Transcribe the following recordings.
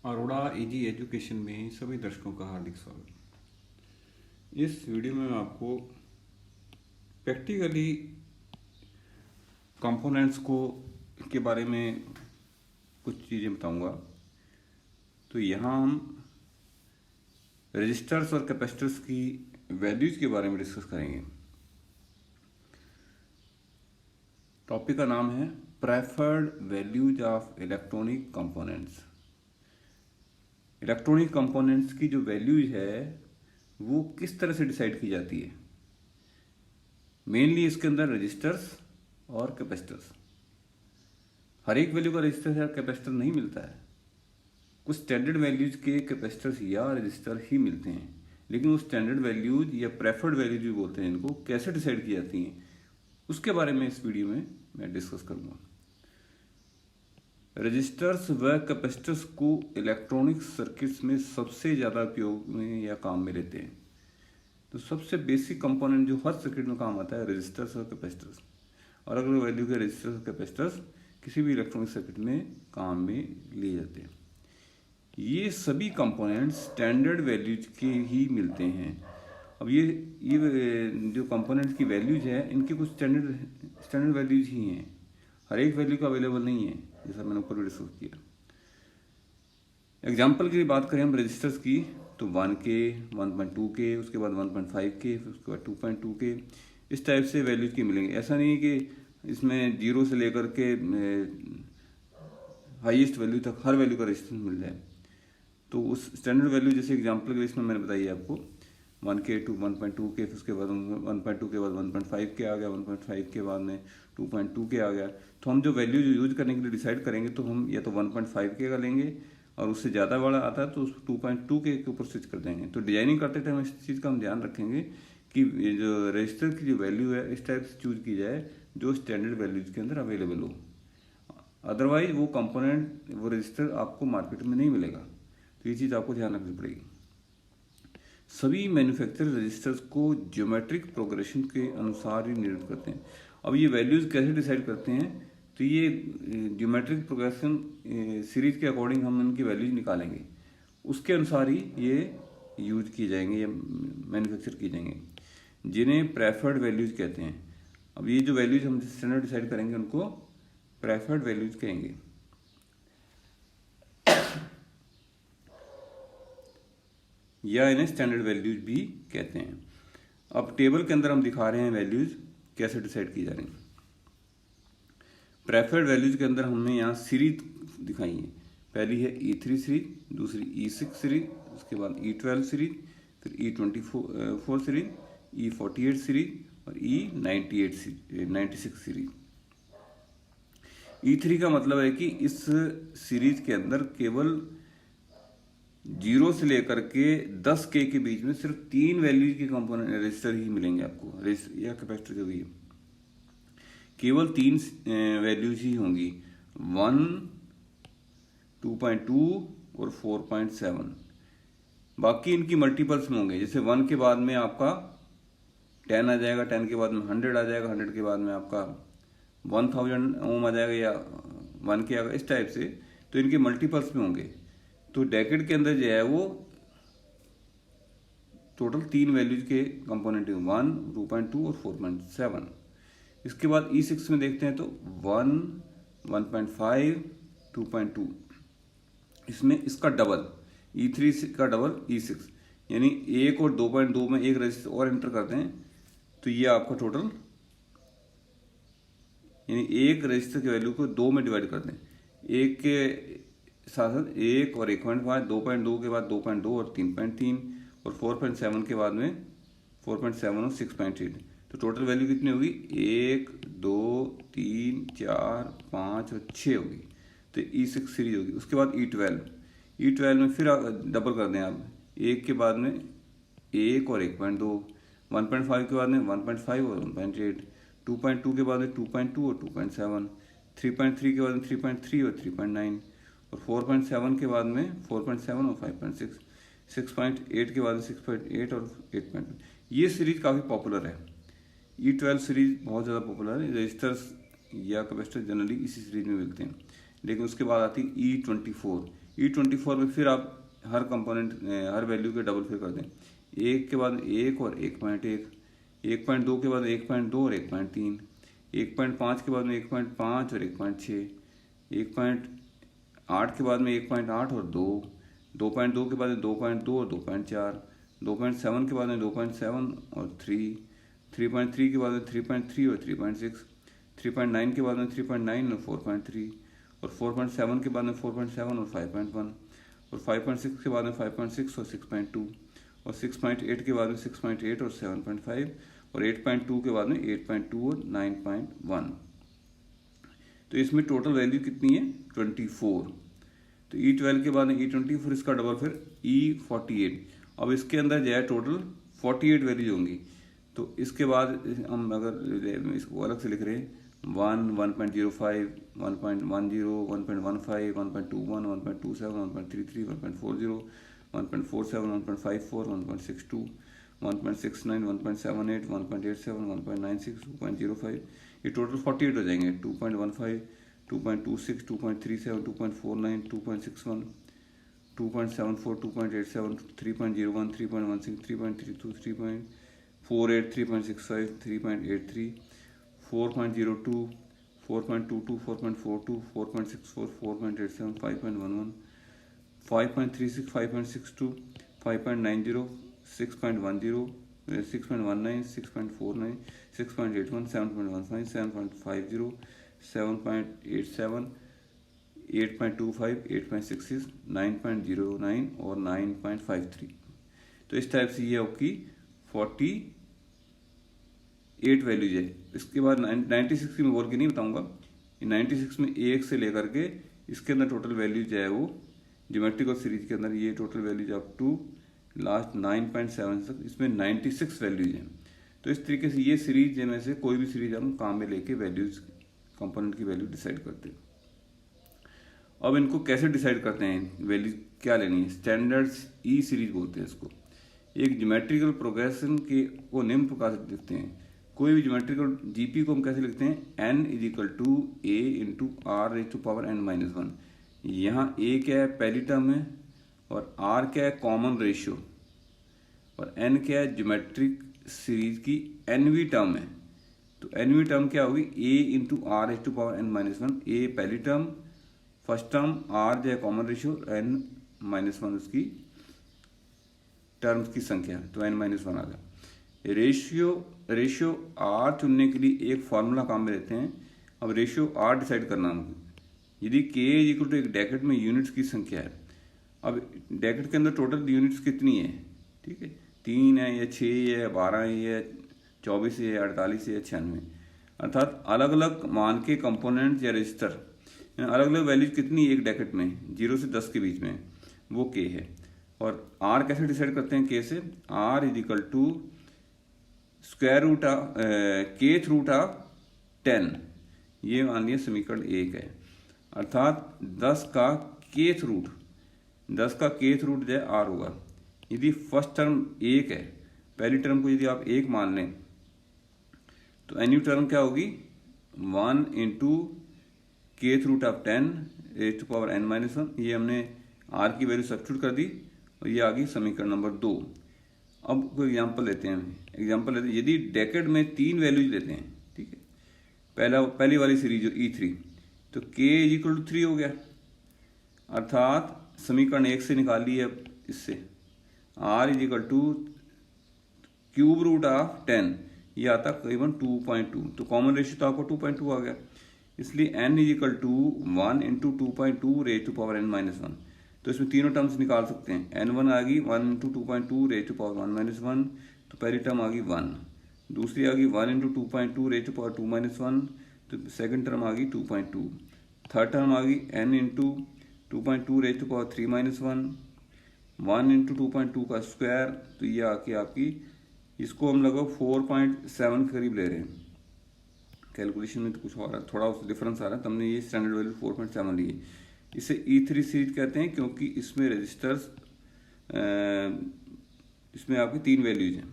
Arora easy education में सभी दर्शकों का हार्दिक स्वागत। इस वीडियो में मैं आपको प्रैक्टिकली कंपोनेंट्स को के बारे में कुछ चीज़ें बताऊंगा। तो यहाँ हम रजिस्टर्स और कैपेसिटर्स की वैल्यूज के बारे में डिस्कस करेंगे। टॉपिक का नाम है preferred values of electronic components. Electronic components की जो वैल्यूज है वो किस तरह से डिसाइड की जाती है। मेनली इसके अंदर रजिस्टर्स और कैपेसिटर्स। हर एक वैल्यू का रजिस्टर या कैपेसिटर नहीं मिलता है। कुछ स्टैंडर्ड वैल्यूज के कैपेसिटर्स या रजिस्टर ही मिलते हैं, लेकिन वो स्टैंडर्ड वैल्यूज या प्रेफर्ड वैल्यूज भी बोलते हैं, इनको कैसे डिसाइड की जाती हैं उसके बारे में इस वीडियो में मैं डिस्कस करूँगा। रजिस्टर्स व कैपेसिटर्स को इलेक्ट्रॉनिक सर्किट्स में सबसे ज़्यादा उपयोग में या काम में लेते हैं। तो सबसे बेसिक कंपोनेंट जो हर सर्किट में काम आता है रजिस्टर्स और कैपेसिटर्स, और अलग वैल्यू के रजिस्टर्स और कैपेसिटर्स किसी भी इलेक्ट्रॉनिक सर्किट में काम में लिए जाते हैं। ये सभी कंपोनेंट स्टैंडर्ड वैल्यूज के ही मिलते हैं। अब ये जो कंपोनेंट की वैल्यूज है इनकी कुछ स्टैंडर्ड वैल्यूज ही हैं, हर एक वैल्यू का अवेलेबल नहीं है, जैसा मैंने ऊपर भी डिस्कस किया। एग्जाम्पल के लिए बात करें हम रजिस्टर्स की, तो 1K, 1.2K, उसके बाद 1.5K, फिर उसके बाद 2.2K, इस टाइप से वैल्यूज की मिलेंगे। ऐसा नहीं है कि इसमें 0 से लेकर के हाईएस्ट वैल्यू तक हर वैल्यू का रजिस्टेंस मिल जाए। तो उस स्टैंडर्ड वैल्यू जैसे एग्जांपल के लिए इसमें मैंने बताई आपको 1K टू 1.2K, फिर उसके बाद 1.2 के बाद 1.5K आ गया, 1.5 के बाद में 2.2K आ गया। तो हम जो वैल्यू यूज करने के लिए डिसाइड करेंगे तो हम या तो 1.5K का लेंगे, और उससे ज़्यादा बड़ा आता है तो उस 2.2K के ऊपर स्विच कर देंगे। तो डिजाइनिंग करते टाइम इस चीज़ का हम ध्यान रखेंगे कि जो रजिस्टर की जो वैल्यू है इस टाइप से चूज की जाए जो स्टैंडर्ड वैल्यूज के अंदर अवेलेबल हो। अदरवाइज वो कंपोनेंट, वो रजिस्टर आपको मार्केट में नहीं मिलेगा। तो ये चीज़ आपको ध्यान रखनी पड़ेगी। सभी मैन्युफैक्चरर रजिस्टर्स को ज्योमेट्रिक प्रोग्रेशन के अनुसार ही निर्मित करते हैं। अब ये वैल्यूज कैसे डिसाइड करते हैं, तो ये ज्योमेट्रिक प्रोग्रेशन सीरीज के अकॉर्डिंग हम इनकी वैल्यूज निकालेंगे, उसके अनुसार ही ये यूज किए जाएंगे या मैन्युफैक्चर किए जाएंगे, जिन्हें प्रेफर्ड वैल्यूज कहते हैं। अब ये जो वैल्यूज हम स्टैंडर्ड डिसाइड करेंगे उनको प्रेफर्ड वैल्यूज कहेंगे। या इन्हें स्टैंडर्ड वैल्यूज भी कहते हैं। अब टेबल के अंदर हम दिखा रहे हैं वैल्यूज कैसे डिसाइड की जा रही हैं। प्रेफर्ड वैल्यूज के अंदर हमने यहाँ सीरीज दिखाई है। पहली है E3 सीरीज, दूसरी E6 सीरीज, उसके बाद E12 सीरीज, फिर E24 सीरीज, E48 सीरीज और E96 सीरीज। E3 का मतलब है कि इस सीरीज के अंदर केवल 0 से लेकर के 10K के बीच में सिर्फ 3 वैल्यूज के कंपोनेंट रजिस्टर ही मिलेंगे आपको, रजिस्टर या कैपेसिटर जो भी है, केवल 3 वैल्यूज ही होंगी, 1, 2.2 और 4.7। बाकी इनकी मल्टीपल्स में होंगे। जैसे 1 के बाद में आपका 10 आ जाएगा, 10 के बाद में 100 आ जाएगा, 100 के बाद में आपका 1000 ओम आ जाएगा या 1K आएगा, इस टाइप से। तो इनके मल्टीपल्स में होंगे। तो डेकेड के अंदर जो है वो टोटल 3 वैल्यूज के कंपोनेंट हैं, 1, 2.2 और 4.7। इसके बाद E6 में देखते हैं तो 1, 1.5, 2.2, इसमें इसका डबल E3 का डबल E6, यानी 1 और 2.2 में एक रजिस्टर और एंटर करते हैं तो ये आपका टोटल, यानी एक रजिस्टर की वैल्यू को 2 में डिवाइड करते हैं। एक के साथ साथ 1 और 1.5, 2.2 के बाद 2.2 और 3.3 और 4.7 के बाद में 4.7 और 6.8। तो टोटल वैल्यू कितनी होगी, 1, 2, 3, 4, 5 और 6 होगी। तो E6 सीरीज होगी। उसके बाद E12 में फिर डबल कर दें आप, 1 के बाद में 1 और 1.2, 1.5 के बाद में 1.5 और 1.8, 2.2 के बाद में 2.2 और 2.7, 3.3 के बाद में 3.3 और 3.9 और 4.7 के बाद में 4.7 और 5.6, 6.8 के बाद में 6.8 और 8.2। ये सीरीज काफ़ी पॉपुलर है। E12 सीरीज बहुत ज़्यादा पॉपुलर है। रजिस्टर्स या कैपेसिटर जनरली इसी सीरीज में मिलते हैं। लेकिन उसके बाद आती है E24। E24 में फिर आप हर कंपोनेंट हर वैल्यू के डबल फिर कर दें, 1 के बाद 1 और 1.1, 1.2 के बाद 1.2 और 1.3, 1.5 के बाद में 1.5 और 1.6, 1.8 के बाद में 1.8 और 2, 2.2 के बाद में 2.2 और 2.4, 2.7 के बाद में 2.7 और 3, 3.3 के बाद में 3.3 और 3.6, 3.9 के बाद में 3.9 और 4.3, और 4.7 के बाद में 4.7 और 5.1, और 5.6 के बाद में 5.6 और 6.2, और 6.8 के बाद में 6.8 और 7.5, और 8.2 के बाद में 8.2 और 9.1। तो इसमें टोटल वैल्यू कितनी है 24। तो E12 के बाद में E24, इसका डबल फिर E48। अब इसके अंदर जो है टोटल 48 वैल्यूज होंगी। तो इसके बाद हम अगर इसको अलग से लिख रहे हैं 1, 1.05, 1.10, 1.15, 1.21, 1.27, 1.33, 1.40, 1.47, 1.54, 1.62, 1.69, 1.78, 1.87, 1.96, 2.05, ये टोटल 48 हो जाएंगे। 2.15, 2.26, 2.37, 2.49, 2.61, 2.74, 2.87, 3.01, 3.16, 3.32, 3.48, 3.65, 3.83, 4.02, 4.22, 4.42, 4.64, 4.87, 5.11, 5.36, 5.62, 5.90, 6.10, 6.19, 6.49, 6.81, 7.15, 7.50, 7.87, 8.25, 8.66, 9.09 और 9.53। तो इस टाइप से ये आपकी 48 वैल्यूज है। इसके बाद 96 की मैं बोल के नहीं बताऊंगा। 96 में 1 से लेकर के इसके अंदर टोटल वैल्यूज है वो ज्योमेट्रिकल सीरीज के अंदर ये total values up to last 9.7 तक, इसमें 96 वैल्यूज हैं। तो इस तरीके से ये सीरीज में से कोई भी सीरीज हम काम में लेके वैल्यूज कंपोनेंट की वैल्यू डिसाइड करते हैं। अब इनको कैसे डिसाइड करते हैं वैल्यू क्या लेनी है? स्टैंडर्ड ई सीरीज बोलते हैं इसको। एक ज्योमेट्रिकल प्रोग्रेशन के को निम्न प्रकार से लिखते हैं। कोई भी ज्योमेट्रिकल जीपी को हम कैसे लिखते हैं? n = a × r⁻n-1। यहाँ a क्या है? पहली टर्म है, और r क्या है? कॉमन रेशियो, और n क्या है? ज्योमेट्रिक सीरीज की nवीं टर्म है। तो nवीं टर्म क्या होगी? a × r⁻n-1। a पहली टर्म, फर्स्ट टर्म, r जो है कॉमन रेशियो, n-1 उसकी टर्म्स की संख्या, तो n-1 आ गया। रेशियो r चुनने के लिए एक फॉर्मूला काम में लेते हैं। अब रेशियो r डिसाइड करना हमको। यदि k = एक ब्रैकेट में यूनिट्स की संख्या है। अब ब्रैकेट के अंदर टोटल यूनिट्स कितनी है? ठीक है, 3 है या 6 है, 12 है या 24 है, 48 है या 96। अर्थात अलग अलग मान के कंपोनेंट्स या रजिस्टर, अलग अलग वैल्यूज कितनी एक ब्रैकेट में 0 से 10 के बीच में, वो k है। और r कैसे डिसाइड करते हैं? k से r = kth√10। ये मान लिया समीकरण 1 है। अर्थात 10 का kth रूट जो है r होगा। यदि फर्स्ट टर्म 1 है, पहली टर्म को यदि आप 1 मान लें, तो एन्यू टर्म क्या होगी? 1 × kth√10⁻n-1। ये हमने r की वैल्यू सब्स्टिट्यूट कर दी, और ये आ गई समीकरण नंबर 2। अब कोई एग्जांपल लेते हैं। यदि ब्रैकेट में 3 वैल्यूज लेते हैं, ठीक है, पहली वाली सीरीज जो E3, तो k = 3 हो गया। अर्थात समीकरण 1 से निकाल लिए अब इससे r = √10, ये आता करीबन 2.2। तो कॉमन रेशियो तो आपको 2.2 आ गया। इसलिए n = 1 × 2.2 तो इसमें तीनों टर्म्स निकाल सकते हैं। n1 आ गई 1 × 2.2 तो पहली टर्म आ गई 1, दूसरी आ गई 1 × 2.2 तो सेकंड टर्म आ गई 2.2, थर्ड टर्म आ गई n × 2.2 1 × 2.2 का स्क्वायर, तो ये आके आपकी, इसको हम लगभग 4.7 के करीब ले रहे हैं। कैलकुलेशन में तो कुछ और थोड़ा उससे डिफरेंस आ रहा है, तो हमने ये स्टैंडर्ड वैल्यू 4.7 ली है। इसे E3 सीरीज कहते हैं क्योंकि इसमें रजिस्टर्स, इसमें आपकी 3 वैल्यूज हैं।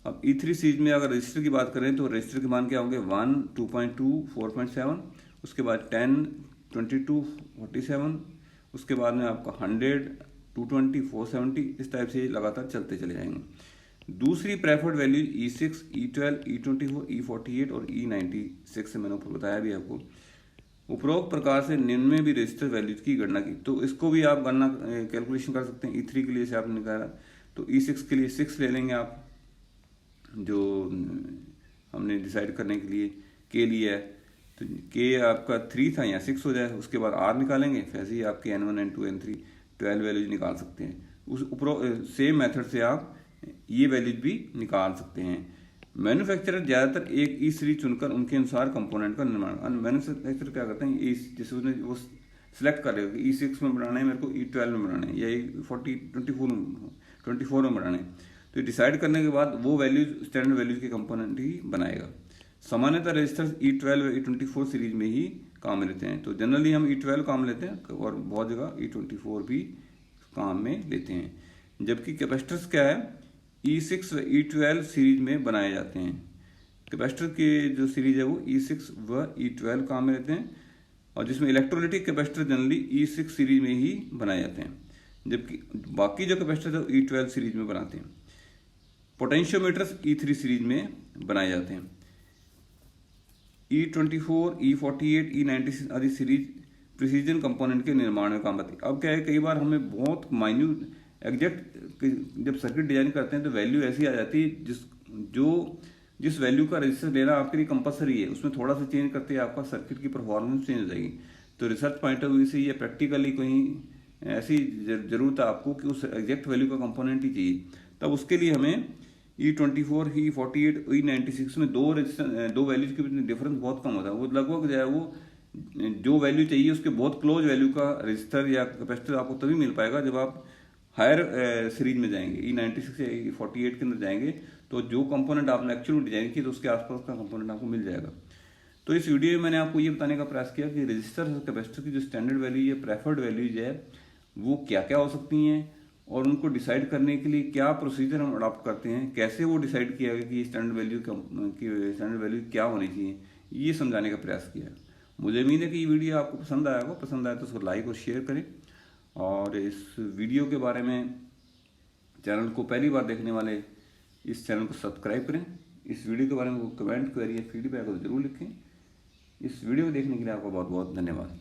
अब E3 सीरीज में अगर रजिस्टर की बात करें तो रजिस्टर के मान क्या होंगे? 1, 2.2, 4.7, उसके बाद 10, 22, 47, उसके बाद में आपका 100, 220, 470 इस टाइप से लगातार चलते चले जाएंगे। दूसरी preferred value E6, E12, E24, E48 और E96 से मैंने ऊपर बताया भी आपको। उपरोक्त प्रकार से निम्न में भी रजिस्टर वैल्यूज की गणना की, तो इसको भी आप गणना कैलकुलेशन कर सकते हैं। E3 के लिए से आपने निकाला तो E6 के लिए 6 ले लेंगे आप, जो हमने डिसाइड करने के लिए के लिए है, तो के आपका 3 था, यहाँ 6 हो जाए। उसके बाद R निकालेंगे, फिर ऐसे ही आपके N1, N2, N3 12 वैल्यूज निकाल सकते हैं। उस ऊपर सेम मेथड से आप ये वैल्यूज भी निकाल सकते हैं। मैन्युफैक्चरर ज़्यादातर एक ई सीरीज चुनकर उनके अनुसार कंपोनेंट का निर्माण, मैन्युफैक्चरर क्या करते हैं, जैसे उसने वो सिलेक्ट कर रहे हो कि E6 में बनाना है मेरे को, E12 में बनाना है, या E24 में बनाना है, तो डिसाइड करने के बाद वो वैल्यूज स्टैंडर्ड वैल्यूज के कंपोनेंट ही बनाएगा। सामान्यतः रजिस्टर्स E12 E24 सीरीज में ही काम में लेते हैं, तो जनरली हम E12 काम लेते हैं और बहुत जगह E24 भी काम में लेते हैं। जबकि कैपेसिटर्स क्या है, E6 व E12 सीरीज में बनाए जाते हैं। कैपेसिटर के जो सीरीज है वो E6 व E12 काम में लेते हैं, और जिसमें electrolytic capacitor generally E6 series में ही बनाए जाते हैं, जबकि बाकी जो कैपेसिटर है वो E12 सीरीज में बनाते हैं। पोटेंशियोमीटर्स E3 सीरीज में बनाए जाते हैं। E24, E48, E96 आदि सीरीज प्रिसीजन कंपोनेंट के निर्माण में काम आती है। अब क्या है, कई बार हमें बहुत माइन्यूट एग्जैक्ट जब सर्किट डिजाइन करते हैं तो वैल्यू ऐसी आ जाती है जिस वैल्यू का रजिस्टर लेना आपके लिए कंपलसरी है, उसमें थोड़ा सा चेंज करते हैं आपका सर्किट की परफॉर्मेंस चेंज हो जाएगी। तो रिसर्च पॉइंट ऑफ व्यू से ये प्रैक्टिकली कहीं ऐसी जरूरत है आपको कि उस एग्जैक्ट वैल्यू का कंपोनेंट ही चाहिए, तब उसके लिए हमें E24, E48, E96 में दो वैल्यूज के बीच डिफरेंस बहुत कम होता है। वो लगभग जो है वो जो वैल्यू चाहिए उसके बहुत क्लोज वैल्यू का रजिस्टर या कैपेसिटर आपको तभी मिल पाएगा जब आप हायर सीरीज में जाएंगे, E96 या E48 के अंदर जाएंगे, तो जो कंपोनेंट आपने एक्चुअली डिजाइन किया तो उसके आसपास का कंपोनेंट आपको मिल जाएगा। तो इस वीडियो में मैंने आपको ये बताने का प्रयास किया कि रजिस्टर और कैपेसिटर की जो स्टैंडर्ड वैल्यू या प्रेफर्ड वैल्यूज है वो क्या क्या हो सकती हैं, और उनको डिसाइड करने के लिए क्या प्रोसीजर हम अडॉप्ट करते हैं, कैसे वो डिसाइड किया गया कि स्टैंडर्ड वैल्यू क्या होनी चाहिए, ये समझाने का प्रयास किया। मुझे उम्मीद है कि ये वीडियो आपको पसंद आएगा। पसंद आए तो उसको लाइक और शेयर करें, और इस वीडियो के बारे में चैनल को पहली बार देखने वाले इस चैनल को सब्सक्राइब करें। इस वीडियो के बारे में कमेंट, क्वेरी या फीडबैक जरूर लिखें। इस वीडियो को देखने के लिए आपका बहुत बहुत धन्यवाद।